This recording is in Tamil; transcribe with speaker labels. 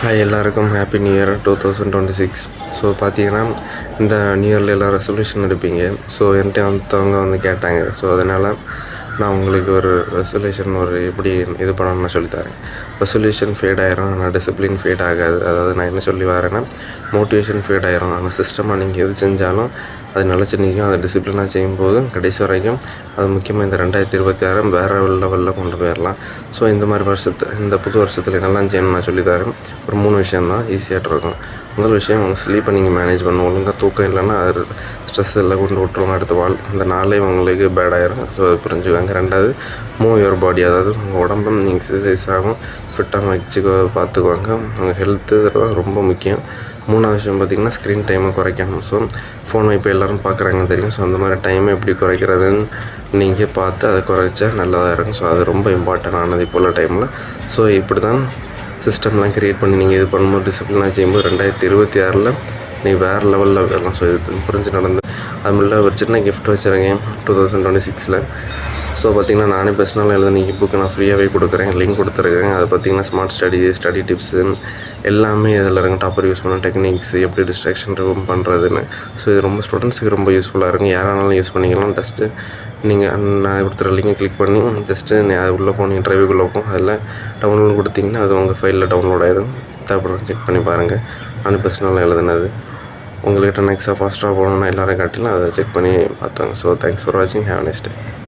Speaker 1: ஹாய் எல்லாருக்கும் ஹாப்பி நியூ இயர் 2026. ஸோ பார்த்தீங்கன்னா இந்த நியூ இயரில் எல்லாம் ரெசல்யூஷன் எடுப்பீங்க. ஸோ என்கிட்ட வந்து கேட்டாங்க. ஸோ அதனால் நான் உங்களுக்கு ஒரு ரெசல்யூஷன் எப்படி இது பண்ணணும்னு சொல்லித்தரேன். ரெசல்யூஷன் ஃபேட் ஆயிரும், ஆனால் டிசிப்ளின் ஃபேட் ஆகாது. அதாவது நான் என்ன சொல்லி வரேன்னா, மோட்டிவேஷன் ஃபேட் ஆயிரும், ஆனால் சிஸ்டமாக நீங்கள் எது செஞ்சாலும் அது நிலச்சி நிற்கும். அதை டிசிப்ளினாக செய்யும்போது கடைசி வரைக்கும் அது முக்கியமாக இந்த 2026 வேறு லெவலில் கொண்டு போயிடலாம். ஸோ இந்த புது வருஷத்தில் என்னெல்லாம் செய்யணும்னு நான் சொல்லித்தரேன். ஒரு 3 விஷயந்தான் ஈஸியாகிட்டு இருக்கும். முதல் விஷயம், உங்கள் ஸ்லீப்பை நீங்கள் மேனேஜ் பண்ணணும். ஒழுங்காக தூக்கம் இல்லைன்னா அது ஸ்ட்ரெஸ் எல்லாம் கொண்டு விட்டுருவோம். அந்த நாளே உங்களுக்கு பேட் ஆயிரும். ஸோ அது புரிஞ்சுக்காங்க. 2வது, மூவ் யுவர் பாடி. அதாவது உங்கள் உடம்பை நீங்கள் எக்ஸசைஸ் ஆகும் ஃபிட்டாக பார்த்துக்குவாங்க. உங்கள் ஹெல்த்து ரொம்ப முக்கியம். 3வது விஷயம் பார்த்திங்கன்னா, ஸ்க்ரீன் டைமை குறைக்கணும். ஸோ ஃபோனை இப்போ எல்லோரும் பார்க்குறாங்க தெரியும். ஸோ அந்த மாதிரி டைமை எப்படி குறைக்கிறதுன்னு நீங்கள் பார்த்து அதை குறைச்சா நல்லதாக இருக்கும். ஸோ அது ரொம்ப இம்பார்ட்டன்ட் ஆனது இப்போ உள்ள டைமில். ஸோ இப்படி தான் சிஸ்டம்லாம் க்ரியேட் பண்ணி நீங்கள் இது பண்ணும்போது டிசிப்ளினாக செய்யும்போது 2026 நீங்கள் வேறு லெவலில் வரலாம். ஸோ இது புரிஞ்சு நடந்து அதுமில்ல ஒரு சின்ன கிஃப்ட் வச்சுருக்கேன் 2026. ஸோ பார்த்திங்கன்னா, நானே பர்சனலாக எழுதின புக்கு நான் ஃப்ரீயாகவே கொடுக்குறேன். லிங்க் கொடுத்துருக்கேன். அது பார்த்திங்கன்னா ஸ்மார்ட் ஸ்டடி டிப்ஸு எல்லாமே இதில் இருக்கும். டாப்பர் யூஸ் பண்ண டெக்னிக்ஸ், எப்படி டிஸ்ட்ராக்ஷன் ரிமூவ் பண்ணுறதுன்னு. ஸோ இது ரொம்ப ஸ்டூடெண்ட்ஸுக்கு ரொம்ப யூஸ்ஃபுல்லாக இருக்கும். யாரானாலும் யூஸ் பண்ணிக்கலாம். ஜஸ்ட்டு நீங்கள் நான் கொடுத்துற லிங்கை கிளிக் பண்ணி ஜஸ்ட்டு அது உள்ளே போனீங்க, ட்ரைவுக்குள்ளே போகும். அதில் டவுன்லோட் கொடுத்திங்கன்னா அது உங்கள் ஃபைலில் டவுன்லோட் ஆகிடும். தேவைப்படுற செக் பண்ணி பாருங்கள். நான் பர்சனலாக எழுதுனது. உங்கள்கிட்ட நெக்ஸ்ட்டாக ஃபாஸ்ட்டாக போகணுன்னா எல்லோரும் காட்டிலும் அதை செக் பண்ணி பார்த்தாங்க. ஸோ தேங்க்ஸ் ஃபார் வாட்சிங். Have nice day.